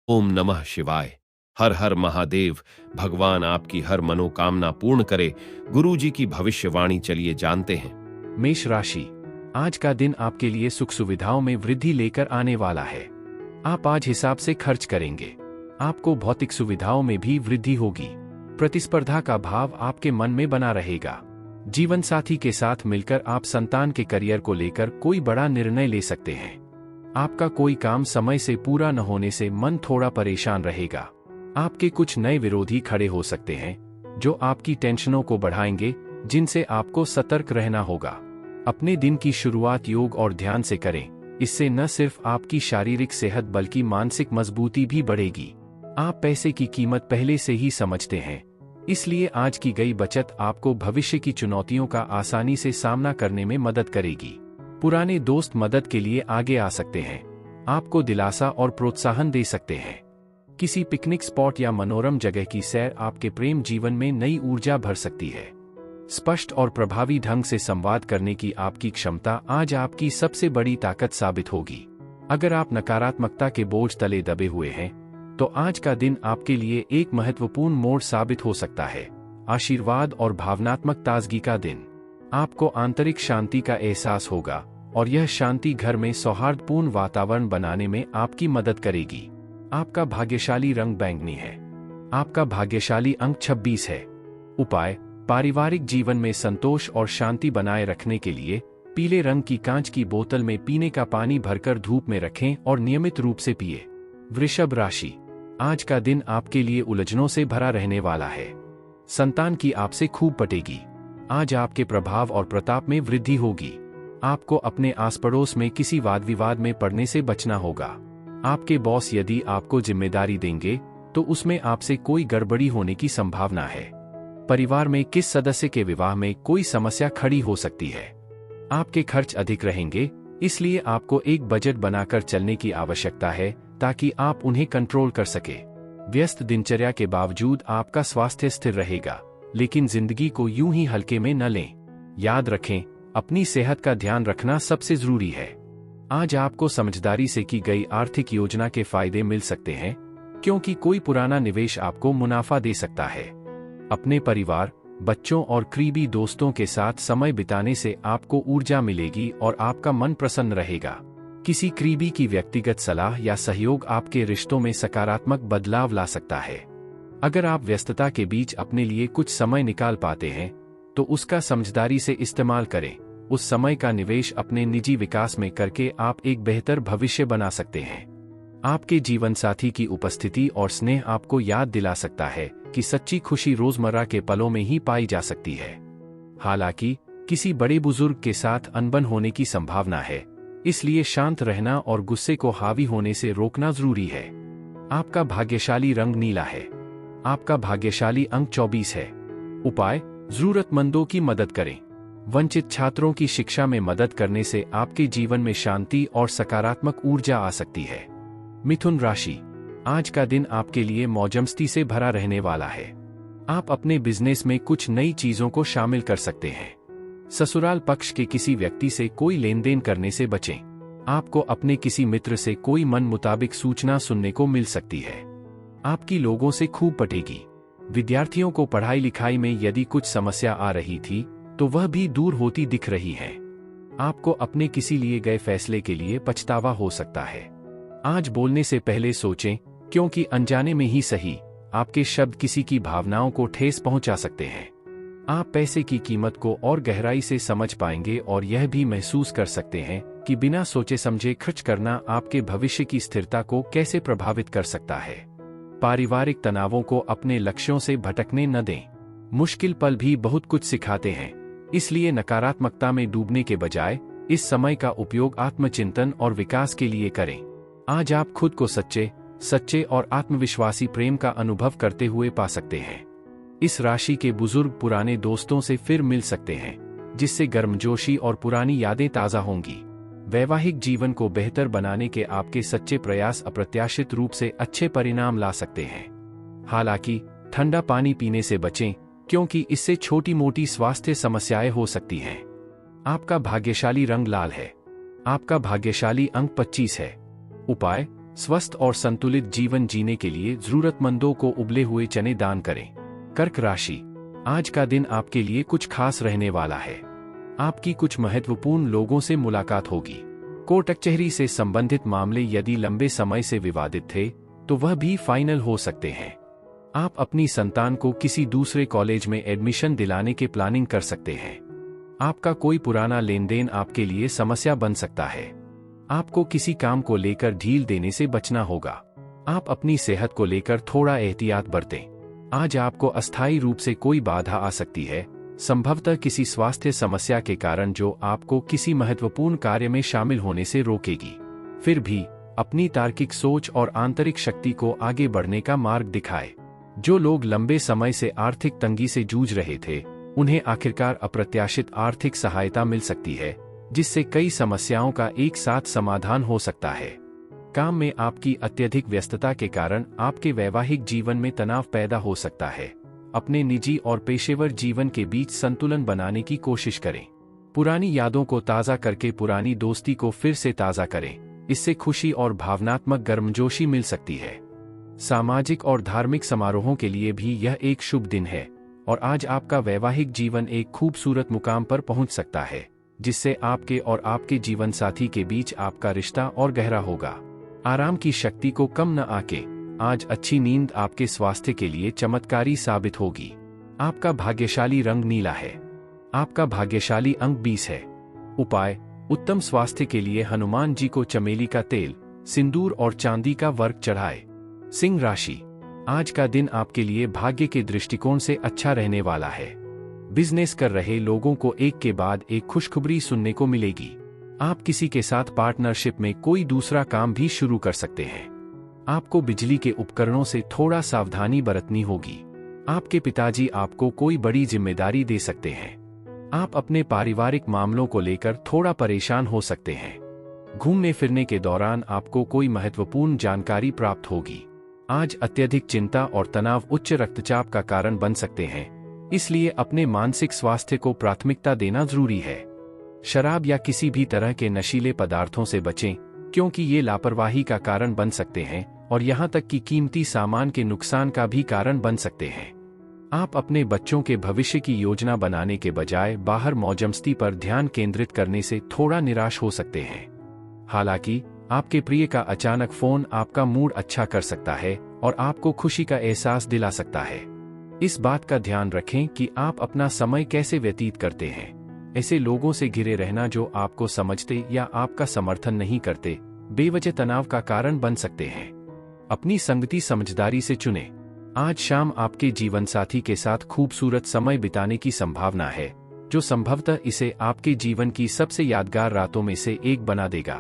ओम नमः शिवाय। हर हर महादेव। भगवान आपकी हर मनोकामना पूर्ण करे। गुरु जी की भविष्यवाणी चलिए जानते हैं। मेष राशि, आज का दिन आपके लिए सुख सुविधाओं में वृद्धि लेकर आने वाला है। आप आज हिसाब से खर्च करेंगे। आपको भौतिक सुविधाओं में भी वृद्धि होगी। प्रतिस्पर्धा का भाव आपके मन में बना रहेगा। जीवन साथी के साथ मिलकर आप संतान के करियर को लेकर कोई बड़ा निर्णय ले सकते हैं। आपका कोई काम समय से पूरा न होने से मन थोड़ा परेशान रहेगा। आपके कुछ नए विरोधी खड़े हो सकते हैं जो आपकी टेंशनों को बढ़ाएंगे, जिनसे आपको सतर्क रहना होगा। अपने दिन की शुरुआत योग और ध्यान से करें। इससे न सिर्फ आपकी शारीरिक सेहत बल्कि मानसिक मजबूती भी बढ़ेगी। आप पैसे की कीमत पहले से ही समझते हैं, इसलिए आज की गई बचत आपको भविष्य की चुनौतियों का आसानी से सामना करने में मदद करेगी। पुराने दोस्त मदद के लिए आगे आ सकते हैं, आपको दिलासा और प्रोत्साहन दे सकते हैं। किसी पिकनिक स्पॉट या मनोरम जगह की सैर आपके प्रेम जीवन में नई ऊर्जा भर सकती है। स्पष्ट और प्रभावी ढंग से संवाद करने की आपकी क्षमता आज आपकी सबसे बड़ी ताकत साबित होगी। अगर आप नकारात्मकता के बोझ तले दबे हुए हैं, तो आज का दिन आपके लिए एक महत्वपूर्ण मोड़ साबित हो सकता है। आशीर्वाद और भावनात्मक ताजगी का दिन। आपको आंतरिक शांति का एहसास होगा और यह शांति घर में सौहार्दपूर्ण वातावरण बनाने में आपकी मदद करेगी। आपका भाग्यशाली रंग बैंगनी है। आपका भाग्यशाली अंक 26 है। उपाय: पारिवारिक जीवन में संतोष और शांति बनाए रखने के लिए पीले रंग की कांच की बोतल में पीने का पानी भरकर धूप में रखें और नियमित रूप से पिए। वृषभ राशि, आज का दिन आपके लिए उलझनों से भरा रहने वाला है। संतान की आपसे खूब पटेगी। आज आपके प्रभाव और प्रताप में वृद्धि होगी। आपको अपने आस पड़ोस में किसी वाद विवाद में पड़ने से बचना होगा। आपके बॉस यदि आपको जिम्मेदारी देंगे तो उसमें आपसे कोई गड़बड़ी होने की संभावना है। परिवार में किस सदस्य के विवाह में कोई समस्या खड़ी हो सकती है। आपके खर्च अधिक रहेंगे, इसलिए आपको एक बजट बनाकर चलने की आवश्यकता है ताकि आप उन्हें कंट्रोल कर सके। व्यस्त दिनचर्या के बावजूद आपका स्वास्थ्य स्थिर रहेगा, लेकिन जिंदगी को यूं ही हल्के में न लें। याद रखें, अपनी सेहत का ध्यान रखना सबसे जरूरी है। आज आपको समझदारी से की गई आर्थिक योजना के फायदे मिल सकते हैं, क्योंकि कोई पुराना निवेश आपको मुनाफा दे सकता है। अपने परिवार, बच्चों और करीबी दोस्तों के साथ समय बिताने से आपको ऊर्जा मिलेगी और आपका मन प्रसन्न रहेगा। किसी करीबी की व्यक्तिगत सलाह या सहयोग आपके रिश्तों में सकारात्मक बदलाव ला सकता है। अगर आप व्यस्तता के बीच अपने लिए कुछ समय निकाल पाते हैं, तो उसका समझदारी से इस्तेमाल करें। उस समय का निवेश अपने निजी विकास में करके आप एक बेहतर भविष्य बना सकते हैं। आपके जीवन साथी की उपस्थिति और स्नेह आपको याद दिला सकता है कि सच्ची खुशी रोजमर्रा के पलों में ही पाई जा सकती है। हालांकि किसी बड़े बुजुर्ग के साथ अनबन होने की संभावना है, इसलिए शांत रहना और गुस्से को हावी होने से रोकना जरूरी है। आपका भाग्यशाली रंग नीला है। आपका भाग्यशाली अंक 24 है। उपाय: जरूरतमंदों की मदद करें। वंचित छात्रों की शिक्षा में मदद करने से आपके जीवन में शांति और सकारात्मक ऊर्जा आ सकती है। मिथुन राशि, आज का दिन आपके लिए मौजमस्ती से भरा रहने वाला है। आप अपने बिजनेस में कुछ नई चीजों को शामिल कर सकते हैं। ससुराल पक्ष के किसी व्यक्ति से कोई लेन देन करने से बचें। आपको अपने किसी मित्र से कोई मन मुताबिक सूचना सुनने को मिल सकती है। आपकी लोगों से खूब पटेगी। विद्यार्थियों को पढ़ाई लिखाई में यदि कुछ समस्या आ रही थी, तो वह भी दूर होती दिख रही है। आपको अपने किसी लिए गए फैसले के लिए पछतावा हो सकता है। आज बोलने से पहले सोचें, क्योंकि अनजाने में ही सही, आपके शब्द किसी की भावनाओं को ठेस पहुंचा सकते हैं। आप पैसे की कीमत को और गहराई से समझ पाएंगे और यह भी महसूस कर सकते हैं कि बिना सोचे समझे खर्च करना आपके भविष्य की स्थिरता को कैसे प्रभावित कर सकता है। पारिवारिक तनावों को अपने लक्ष्यों से भटकने न दें। मुश्किल पल भी बहुत कुछ सिखाते हैं, इसलिए नकारात्मकता में डूबने के बजाय इस समय का उपयोग आत्मचिंतन और विकास के लिए करें। आज आप खुद को सच्चे और आत्मविश्वासी प्रेम का अनुभव करते हुए पा सकते हैं। इस राशि के बुजुर्ग पुराने दोस्तों से फिर मिल सकते हैं, जिससे गर्मजोशी और पुरानी यादें ताज़ा होंगी। वैवाहिक जीवन को बेहतर बनाने के आपके सच्चे प्रयास अप्रत्याशित रूप से अच्छे परिणाम ला सकते हैं। हालांकि ठंडा पानी पीने से बचें, क्योंकि इससे छोटी मोटी स्वास्थ्य समस्याएं हो सकती हैं। आपका भाग्यशाली रंग लाल है। आपका भाग्यशाली अंक 25 है। उपाय: स्वस्थ और संतुलित जीवन जीने के लिए जरूरतमंदों को उबले हुए चने दान करें। कर्क राशि, आज का दिन आपके लिए कुछ खास रहने वाला है। आपकी कुछ महत्वपूर्ण लोगों से मुलाकात होगी। कोर्ट कचहरी से संबंधित मामले यदि लंबे समय से विवादित थे तो वह भी फाइनल हो सकते हैं। आप अपनी संतान को किसी दूसरे कॉलेज में एडमिशन दिलाने के प्लानिंग कर सकते हैं। आपका कोई पुराना लेन देन आपके लिए समस्या बन सकता है। आपको किसी काम को लेकर ढील देने से बचना होगा। आप अपनी सेहत को लेकर थोड़ा एहतियात बरतें। आज आपको अस्थायी रूप से कोई बाधा आ सकती है, संभवतः किसी स्वास्थ्य समस्या के कारण जो आपको किसी महत्वपूर्ण कार्य में शामिल होने से रोकेगी। फिर भी अपनी तार्किक सोच और आंतरिक शक्ति को आगे बढ़ने का मार्ग दिखाए। जो लोग लंबे समय से आर्थिक तंगी से जूझ रहे थे, उन्हें आखिरकार अप्रत्याशित आर्थिक सहायता मिल सकती है, जिससे कई समस्याओं का एक साथ समाधान हो सकता है। काम में आपकी अत्यधिक व्यस्तता के कारण आपके वैवाहिक जीवन में तनाव पैदा हो सकता है। अपने निजी और पेशेवर जीवन के बीच संतुलन बनाने की कोशिश करें। पुरानी यादों को ताज़ा करके पुरानी दोस्ती को फिर से ताज़ा करें। इससे खुशी और भावनात्मक गर्मजोशी मिल सकती है। सामाजिक और धार्मिक समारोहों के लिए भी यह एक शुभ दिन है और आज आपका वैवाहिक जीवन एक खूबसूरत मुकाम पर पहुंच सकता है, जिससे आपके और आपके जीवन साथी के बीच आपका रिश्ता और गहरा होगा। आराम की शक्ति को कम न आके आज अच्छी नींद आपके स्वास्थ्य के लिए चमत्कारी साबित होगी। आपका भाग्यशाली रंग नीला है। आपका भाग्यशाली अंक 20 है। उपाय, उत्तम स्वास्थ्य के लिए हनुमान जी को चमेली का तेल, सिंदूर और चांदी का वर्क चढ़ाए। सिंह राशि, आज का दिन आपके लिए भाग्य के दृष्टिकोण से अच्छा रहने वाला है। बिजनेस कर रहे लोगों को एक के बाद एक खुशखबरी सुनने को मिलेगी। आप किसी के साथ पार्टनरशिप में कोई दूसरा काम भी शुरू कर सकते हैं। आपको बिजली के उपकरणों से थोड़ा सावधानी बरतनी होगी। आपके पिताजी आपको कोई बड़ी जिम्मेदारी दे सकते हैं। आप अपने पारिवारिक मामलों को लेकर थोड़ा परेशान हो सकते हैं। घूमने फिरने के दौरान आपको कोई महत्वपूर्ण जानकारी प्राप्त होगी। आज अत्यधिक चिंता और तनाव उच्च रक्तचाप का कारण बन सकते हैं, इसलिए अपने मानसिक स्वास्थ्य को प्राथमिकता देना जरूरी है। शराब या किसी भी तरह के नशीले पदार्थों से बचें, क्योंकि ये लापरवाही का कारण बन सकते हैं और यहाँ तक कि कीमती सामान के नुकसान का भी कारण बन सकते हैं। आप अपने बच्चों के भविष्य की योजना बनाने के बजाय बाहर मौजमस्ती पर ध्यान केंद्रित करने से थोड़ा निराश हो सकते हैं। हालांकि आपके प्रिय का अचानक फोन आपका मूड अच्छा कर सकता है और आपको खुशी का एहसास दिला सकता है। इस बात का ध्यान रखें कि आप अपना समय कैसे व्यतीत करते हैं। ऐसे लोगों से घिरे रहना जो आपको समझते या आपका समर्थन नहीं करते, बेवजह तनाव का कारण बन सकते हैं। अपनी संगति समझदारी से चुनें। आज शाम आपके जीवनसाथी के साथ खूबसूरत समय बिताने की संभावना है, जो संभवतः इसे आपके जीवन की सबसे यादगार रातों में से एक बना देगा।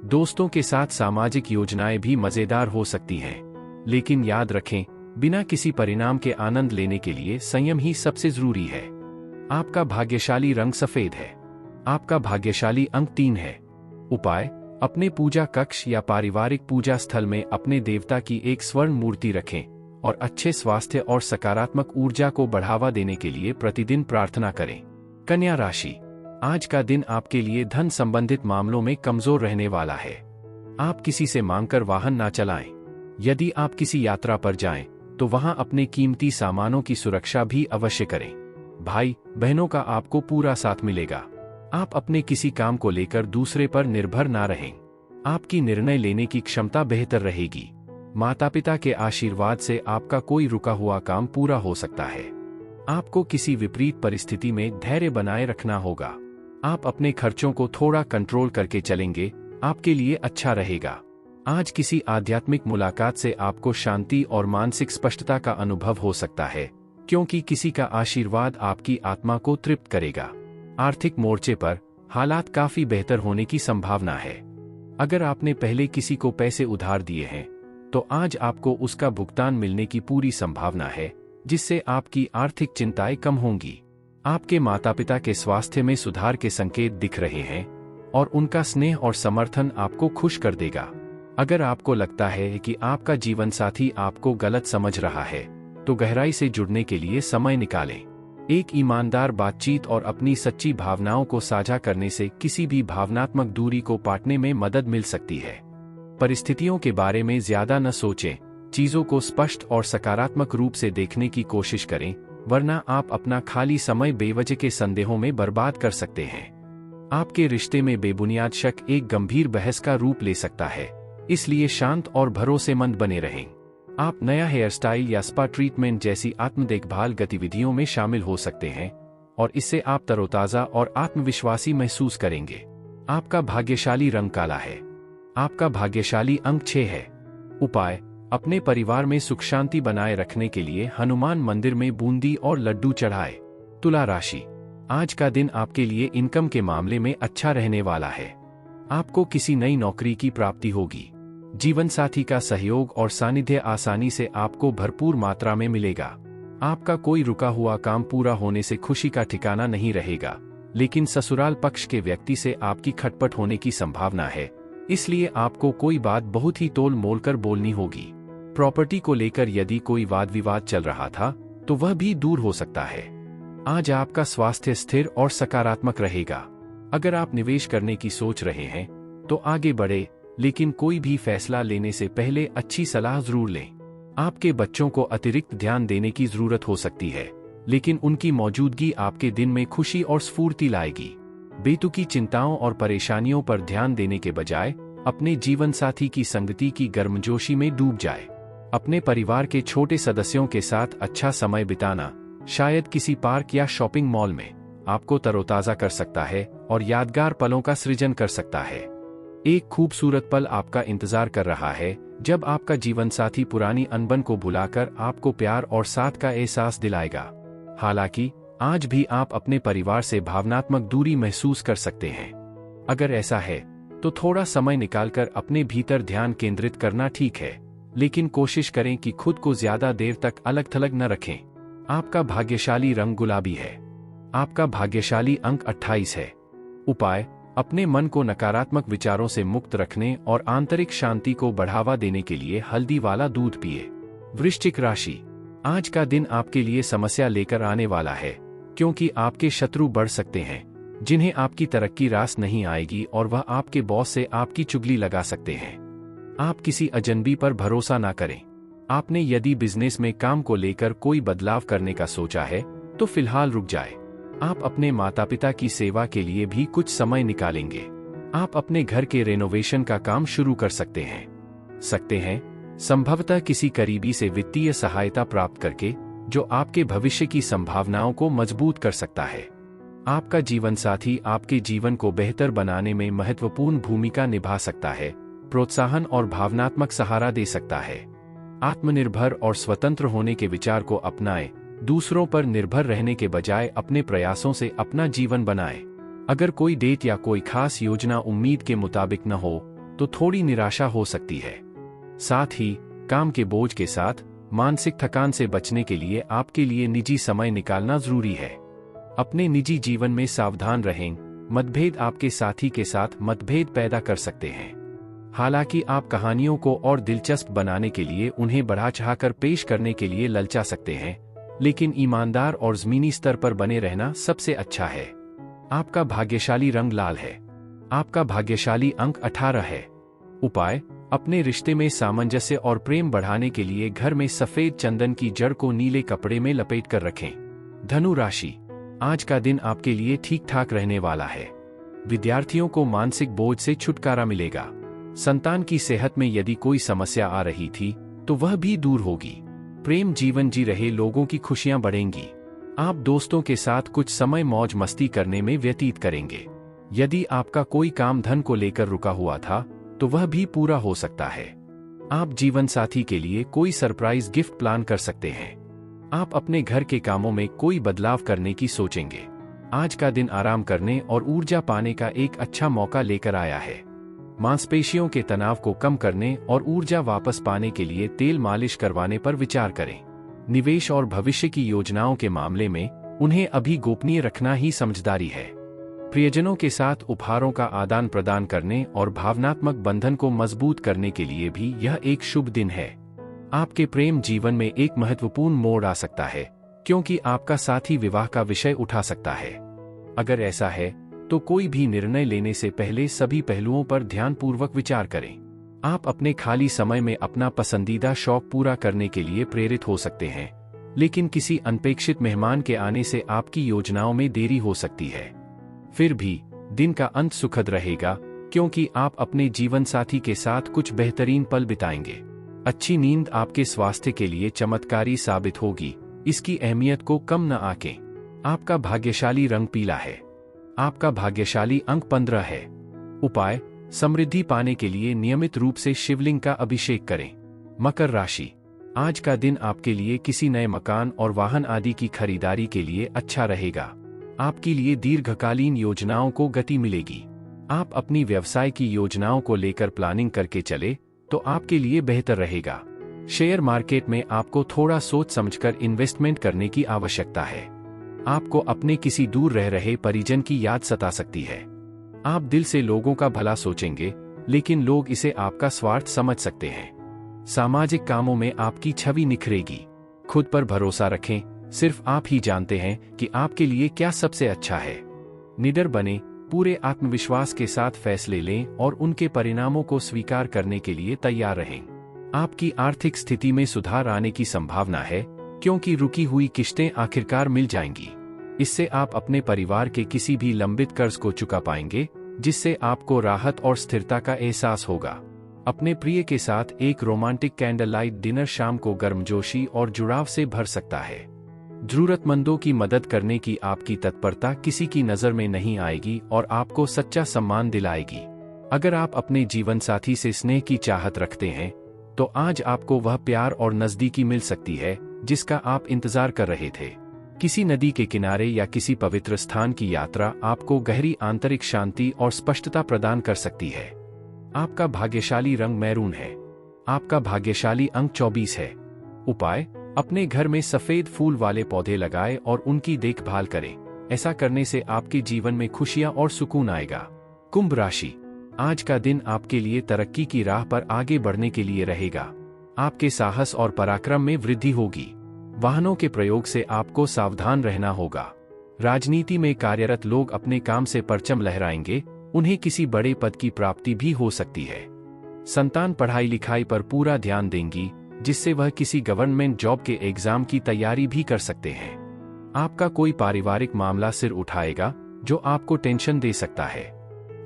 दोस्तों के साथ सामाजिक योजनाएं भी मजेदार हो सकती हैं, लेकिन याद रखें, बिना किसी परिणाम के आनंद लेने के लिए संयम ही सबसे जरूरी है। आपका भाग्यशाली रंग सफेद है। आपका भाग्यशाली अंक 3 है। उपाय, अपने पूजा कक्ष या पारिवारिक पूजा स्थल में अपने देवता की एक स्वर्ण मूर्ति रखें और अच्छे स्वास्थ्य और सकारात्मक ऊर्जा को बढ़ावा देने के लिए प्रतिदिन प्रार्थना करें। कन्या राशि, आज का दिन आपके लिए धन संबंधित मामलों में कमजोर रहने वाला है। आप किसी से मांगकर वाहन ना चलाएं। यदि आप किसी यात्रा पर जाएं, तो वहां अपने कीमती सामानों की सुरक्षा भी अवश्य करें। भाई बहनों का आपको पूरा साथ मिलेगा। आप अपने किसी काम को लेकर दूसरे पर निर्भर ना रहें। आपकी निर्णय लेने की क्षमता बेहतर रहेगी। माता पिता के आशीर्वाद से आपका कोई रुका हुआ काम पूरा हो सकता है। आपको किसी विपरीत परिस्थिति में धैर्य बनाए रखना होगा। आप अपने खर्चों को थोड़ा कंट्रोल करके चलेंगे, आपके लिए अच्छा रहेगा। आज किसी आध्यात्मिक मुलाकात से आपको शांति और मानसिक स्पष्टता का अनुभव हो सकता है, क्योंकि किसी का आशीर्वाद आपकी आत्मा को तृप्त करेगा। आर्थिक मोर्चे पर हालात काफी बेहतर होने की संभावना है। अगर आपने पहले किसी को पैसे उधार दिए हैं, तो आज आपको उसका भुगतान मिलने की पूरी संभावना है, जिससे आपकी आर्थिक चिंताएं कम होंगी। आपके माता पिता के स्वास्थ्य में सुधार के संकेत दिख रहे हैं और उनका स्नेह और समर्थन आपको खुश कर देगा। अगर आपको लगता है कि आपका जीवनसाथी आपको गलत समझ रहा है, तो गहराई से जुड़ने के लिए समय निकालें। एक ईमानदार बातचीत और अपनी सच्ची भावनाओं को साझा करने से किसी भी भावनात्मक दूरी को पाटने में मदद मिल सकती है। परिस्थितियों के बारे में ज्यादा न सोचें, चीजों को स्पष्ट और सकारात्मक रूप से देखने की कोशिश करें, वरना आप अपना खाली समय बेवजह के संदेहों में बर्बाद कर सकते हैं। आपके रिश्ते में बेबुनियाद शक एक गंभीर बहस का रूप ले सकता है, इसलिए शांत और भरोसेमंद बने रहें। आप नया हेयर स्टाइल या स्पा ट्रीटमेंट जैसी आत्म देखभाल गतिविधियों में शामिल हो सकते हैं और इससे आप तरोताजा और आत्मविश्वासी महसूस करेंगे। आपका भाग्यशाली रंग काला है। आपका भाग्यशाली अंक 6 है। उपाय: अपने परिवार में सुख शांति बनाए रखने के लिए हनुमान मंदिर में बूंदी और लड्डू चढ़ाए। तुला राशि: आज का दिन आपके लिए इनकम के मामले में अच्छा रहने वाला है। आपको किसी नई नौकरी की प्राप्ति होगी। जीवन साथी का सहयोग और सानिध्य आसानी से आपको भरपूर मात्रा में मिलेगा। आपका कोई रुका हुआ काम पूरा होने से खुशी का ठिकाना नहीं रहेगा, लेकिन ससुराल पक्ष के व्यक्ति से आपकी खटपट होने की संभावना है, इसलिए आपको कोई बात बहुत ही तोल मोल कर बोलनी होगी। प्रॉपर्टी को लेकर यदि कोई वाद विवाद चल रहा था तो वह भी दूर हो सकता है। आज आपका स्वास्थ्य स्थिर और सकारात्मक रहेगा। अगर आप निवेश करने की सोच रहे हैं तो आगे बढ़े, लेकिन कोई भी फैसला लेने से पहले अच्छी सलाह जरूर लें। आपके बच्चों को अतिरिक्त ध्यान देने की जरूरत हो सकती है, लेकिन उनकी मौजूदगी आपके दिन में खुशी और स्फूर्ति लाएगी। बेतुकी चिंताओं और परेशानियों पर ध्यान देने के बजाय अपने जीवन साथी की संगति की गर्मजोशी में डूब जाए। अपने परिवार के छोटे सदस्यों के साथ अच्छा समय बिताना, शायद किसी पार्क या शॉपिंग मॉल में, आपको तरोताजा कर सकता है और यादगार पलों का सृजन कर सकता है। एक खूबसूरत पल आपका इंतजार कर रहा है जब आपका जीवनसाथी पुरानी अनबन को भुलाकर आपको प्यार और साथ का एहसास दिलाएगा। हालांकि आज भी आप अपने परिवार से भावनात्मक दूरी महसूस कर सकते हैं। अगर ऐसा है तो थोड़ा समय निकालकर अपने भीतर ध्यान केंद्रित करना ठीक है, लेकिन कोशिश करें कि खुद को ज्यादा देर तक अलग थलग न रखें। आपका भाग्यशाली रंग गुलाबी है। आपका भाग्यशाली अंक 28 है। उपाय: अपने मन को नकारात्मक विचारों से मुक्त रखने और आंतरिक शांति को बढ़ावा देने के लिए हल्दी वाला दूध पिए। वृश्चिक राशि: आज का दिन आपके लिए समस्या लेकर आने वाला है, क्योंकि आपके शत्रु बढ़ सकते हैं जिन्हें आपकी तरक्की रास नहीं आएगी और वह आपके बॉस से आपकी चुगली लगा सकते हैं। आप किसी अजनबी पर भरोसा ना करें। आपने यदि बिजनेस में काम को लेकर कोई बदलाव करने का सोचा है तो फिलहाल रुक जाए। आप अपने माता पिता की सेवा के लिए भी कुछ समय निकालेंगे। आप अपने घर के रेनोवेशन का काम शुरू कर सकते हैं। संभवतः किसी करीबी से वित्तीय सहायता प्राप्त करके, जो आपके भविष्य की संभावनाओं को मजबूत कर सकता है। आपका जीवन साथी आपके जीवन को बेहतर बनाने में महत्वपूर्ण भूमिका निभा सकता है, प्रोत्साहन और भावनात्मक सहारा दे सकता है। आत्मनिर्भर और स्वतंत्र होने के विचार को अपनाएं। दूसरों पर निर्भर रहने के बजाय अपने प्रयासों से अपना जीवन बनाएं। अगर कोई डेट या कोई खास योजना उम्मीद के मुताबिक न हो तो थोड़ी निराशा हो सकती है। साथ ही काम के बोझ के साथ मानसिक थकान से बचने के लिए आपके लिए निजी समय निकालना जरूरी है। अपने निजी जीवन में सावधान रहें। मतभेद आपके साथी के साथ मतभेद पैदा कर सकते हैं। हालांकि आप कहानियों को और दिलचस्प बनाने के लिए उन्हें बढ़ा चढ़ाकर पेश करने के लिए ललचा सकते हैं, लेकिन ईमानदार और जमीनी स्तर पर बने रहना सबसे अच्छा है। आपका भाग्यशाली रंग लाल है। आपका भाग्यशाली अंक 18 है। उपाय: अपने रिश्ते में सामंजस्य और प्रेम बढ़ाने के लिए घर में सफेद चंदन की जड़ को नीले कपड़े में लपेट कर रखें। धनु राशि: आज का दिन आपके लिए ठीक ठाक रहने वाला है। विद्यार्थियों को मानसिक बोझ से छुटकारा मिलेगा। संतान की सेहत में यदि कोई समस्या आ रही थी तो वह भी दूर होगी। प्रेम जीवन जी रहे लोगों की खुशियां बढ़ेंगी। आप दोस्तों के साथ कुछ समय मौज मस्ती करने में व्यतीत करेंगे। यदि आपका कोई काम धन को लेकर रुका हुआ था तो वह भी पूरा हो सकता है। आप जीवन साथी के लिए कोई सरप्राइज गिफ्ट प्लान कर सकते हैं। आप अपने घर के कामों में कोई बदलाव करने की सोचेंगे। आज का दिन आराम करने और ऊर्जा पाने का एक अच्छा मौका लेकर आया है। मांसपेशियों के तनाव को कम करने और ऊर्जा वापस पाने के लिए तेल मालिश करवाने पर विचार करें। निवेश और भविष्य की योजनाओं के मामले में उन्हें अभी गोपनीय रखना ही समझदारी है। प्रियजनों के साथ उपहारों का आदान प्रदान करने और भावनात्मक बंधन को मजबूत करने के लिए भी यह एक शुभ दिन है। आपके प्रेम जीवन में एक महत्वपूर्ण मोड़ आ सकता है, क्योंकि आपका साथी विवाह का विषय उठा सकता है। अगर ऐसा है तो कोई भी निर्णय लेने से पहले सभी पहलुओं पर ध्यानपूर्वक विचार करें। आप अपने खाली समय में अपना पसंदीदा शौक पूरा करने के लिए प्रेरित हो सकते हैं, लेकिन किसी अनपेक्षित मेहमान के आने से आपकी योजनाओं में देरी हो सकती है। फिर भी दिन का अंत सुखद रहेगा, क्योंकि आप अपने जीवन साथी के साथ कुछ बेहतरीन पल बिताएंगे। अच्छी नींद आपके स्वास्थ्य के लिए चमत्कारी साबित होगी, इसकी अहमियत को कम न आंकें। आपका भाग्यशाली रंग पीला है। आपका भाग्यशाली अंक 15 है। उपाय: समृद्धि पाने के लिए नियमित रूप से शिवलिंग का अभिषेक करें। मकर राशि, आज का दिन आपके लिए किसी नए मकान और वाहन आदि की खरीदारी के लिए अच्छा रहेगा। आपके लिए दीर्घकालीन योजनाओं को गति मिलेगी। आप अपनी व्यवसाय की योजनाओं को लेकर प्लानिंग करके चले तो आपके लिए बेहतर रहेगा। शेयर मार्केट में आपको थोड़ा सोच समझकर इन्वेस्टमेंट करने की आवश्यकता है। आपको अपने किसी दूर रह रहे परिजन की याद सता सकती है। आप दिल से लोगों का भला सोचेंगे, लेकिन लोग इसे आपका स्वार्थ समझ सकते हैं। सामाजिक कामों में आपकी छवि निखरेगी। खुद पर भरोसा रखें, सिर्फ आप ही जानते हैं कि आपके लिए क्या सबसे अच्छा है। निडर बने, पूरे आत्मविश्वास के साथ फैसले लें और उनके परिणामों को स्वीकार करने के लिए तैयार रहें। आपकी आर्थिक स्थिति में सुधार आने की संभावना है, क्योंकि रुकी हुई किश्तें आखिरकार मिल जाएंगी। इससे आप अपने परिवार के किसी भी लंबित कर्ज को चुका पाएंगे, जिससे आपको राहत और स्थिरता का एहसास होगा। अपने प्रिय के साथ एक रोमांटिक कैंडल लाइट डिनर शाम को गर्मजोशी और जुड़ाव से भर सकता है। जरूरतमंदों की मदद करने की आपकी तत्परता किसी की नजर में नहीं आएगी और आपको सच्चा सम्मान दिलाएगी। अगर आप अपने जीवन साथी से स्नेह की चाहत रखते हैं, तो आज आपको वह प्यार और नजदीकी मिल सकती है जिसका आप इंतजार कर रहे थे। किसी नदी के किनारे या किसी पवित्र स्थान की यात्रा आपको गहरी आंतरिक शांति और स्पष्टता प्रदान कर सकती है। आपका भाग्यशाली रंग मैरून है। आपका भाग्यशाली अंक 24 है। उपाय: अपने घर में सफेद फूल वाले पौधे लगाएं और उनकी देखभाल करें। ऐसा करने से आपके जीवन में खुशियां और सुकून आएगा। कुंभ राशि, आज का दिन आपके लिए तरक्की की राह पर आगे बढ़ने के लिए रहेगा। आपके साहस और पराक्रम में वृद्धि होगी। वाहनों के प्रयोग से आपको सावधान रहना होगा। राजनीति में कार्यरत लोग अपने काम से परचम लहराएंगे, उन्हें किसी बड़े पद की प्राप्ति भी हो सकती है। संतान पढ़ाई लिखाई पर पूरा ध्यान देंगी, जिससे वह किसी गवर्नमेंट जॉब के एग्जाम की तैयारी भी कर सकते हैं। आपका कोई पारिवारिक मामला सिर उठाएगा, जो आपको टेंशन दे सकता है।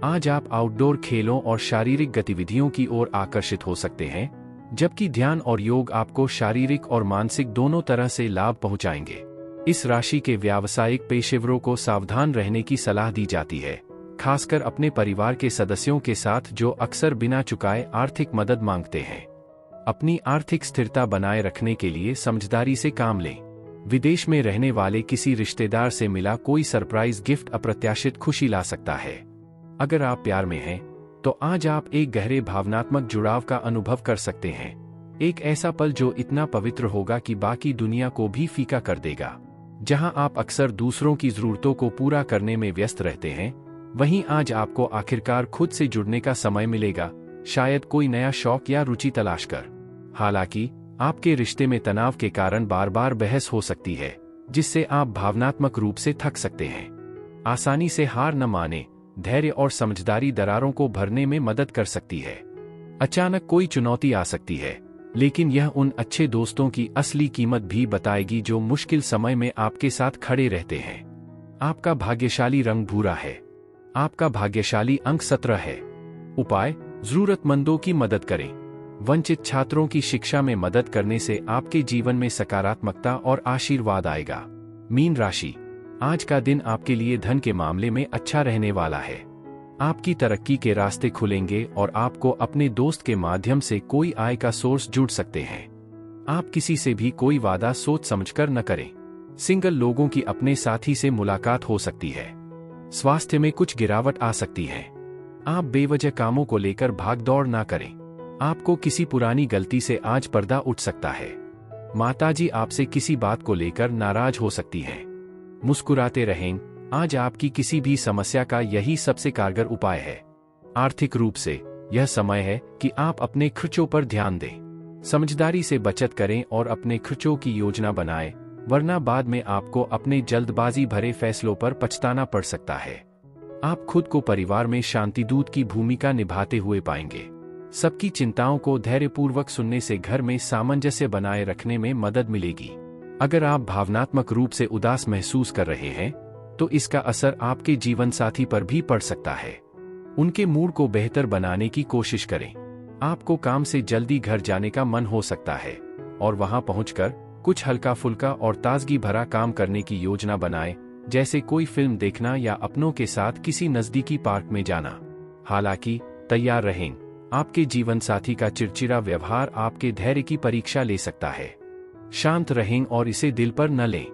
आज आप आउटडोर खेलों और शारीरिक गतिविधियों की ओर आकर्षित हो सकते हैं, जबकि ध्यान और योग आपको शारीरिक और मानसिक दोनों तरह से लाभ पहुंचाएंगे। इस राशि के व्यावसायिक पेशेवरों को सावधान रहने की सलाह दी जाती है, खासकर अपने परिवार के सदस्यों के साथ जो अक्सर बिना चुकाए आर्थिक मदद मांगते हैं। अपनी आर्थिक स्थिरता बनाए रखने के लिए समझदारी से काम लें। विदेश में रहने वाले किसी रिश्तेदार से मिला कोई सरप्राइज गिफ्ट अप्रत्याशित खुशी ला सकता है। अगर आप प्यार में हैं, तो आज आप एक गहरे भावनात्मक जुड़ाव का अनुभव कर सकते हैं। एक ऐसा पल जो इतना पवित्र होगा कि बाकी दुनिया को भी फीका कर देगा। जहां आप अक्सर दूसरों की जरूरतों को पूरा करने में व्यस्त रहते हैं, वहीं आज आपको आखिरकार खुद से जुड़ने का समय मिलेगा, शायद कोई नया शौक या रुचि तलाश कर। हालांकि आपके रिश्ते में तनाव के कारण बार बार बहस हो सकती है, जिससे आप भावनात्मक रूप से थक सकते हैं। आसानी से हार न माने, धैर्य और समझदारी दरारों को भरने में मदद कर सकती है। अचानक कोई चुनौती आ सकती है, लेकिन यह उन अच्छे दोस्तों की असली कीमत भी बताएगी जो मुश्किल समय में आपके साथ खड़े रहते हैं। आपका भाग्यशाली रंग भूरा है। आपका भाग्यशाली अंक 17 है। उपाय: जरूरतमंदों की मदद करें। वंचित छात्रों की शिक्षा में मदद करने से आपके जीवन में सकारात्मकता और आशीर्वाद आएगा। मीन राशि, आज का दिन आपके लिए धन के मामले में अच्छा रहने वाला है। आपकी तरक्की के रास्ते खुलेंगे और आपको अपने दोस्त के माध्यम से कोई आय का सोर्स जुड़ सकते हैं। आप किसी से भी कोई वादा सोच समझकर न करें। सिंगल लोगों की अपने साथी से मुलाकात हो सकती है। स्वास्थ्य में कुछ गिरावट आ सकती है। आप बेवजह कामों को लेकर भाग दौड़ ना करें। आपको किसी पुरानी गलती से आज पर्दा उठ सकता है। माताजी आपसे किसी बात को लेकर नाराज हो सकती हैं। मुस्कुराते रहें, आज आपकी किसी भी समस्या का यही सबसे कारगर उपाय है। आर्थिक रूप से यह समय है कि आप अपने खर्चों पर ध्यान दें। समझदारी से बचत करें और अपने खर्चों की योजना बनाएं, वरना बाद में आपको अपने जल्दबाजी भरे फैसलों पर पछताना पड़ सकता है। आप खुद को परिवार में शांतिदूत की भूमिका निभाते हुए पाएंगे। सबकी चिंताओं को धैर्यपूर्वक सुनने से घर में सामंजस्य बनाए रखने में मदद मिलेगी। अगर आप भावनात्मक रूप से उदास महसूस कर रहे हैं, तो इसका असर आपके जीवन साथी पर भी पड़ सकता है। उनके मूड को बेहतर बनाने की कोशिश करें। आपको काम से जल्दी घर जाने का मन हो सकता है और वहां पहुंचकर कुछ हल्का फुल्का और ताजगी भरा काम करने की योजना बनाएं, जैसे कोई फिल्म देखना या अपनों के साथ किसी नजदीकी पार्क में जाना। हालांकि तैयार रहें, आपके जीवन साथी का चिड़चिड़ा व्यवहार आपके धैर्य की परीक्षा ले सकता है। शांत रहें और इसे दिल पर न लें।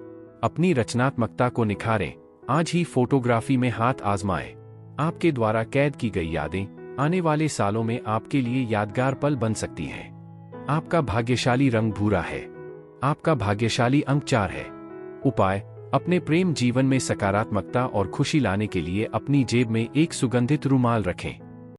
अपनी रचनात्मकता को निखारें। आज ही फोटोग्राफी में हाथ आजमाएं। आपके द्वारा कैद की गई यादें आने वाले सालों में आपके लिए यादगार पल बन सकती हैं। आपका भाग्यशाली रंग भूरा है। आपका भाग्यशाली अंक 4 है। उपाय: अपने प्रेम जीवन में सकारात्मकता और खुशी लाने के लिए अपनी जेब में एक सुगंधित रुमाल रखें।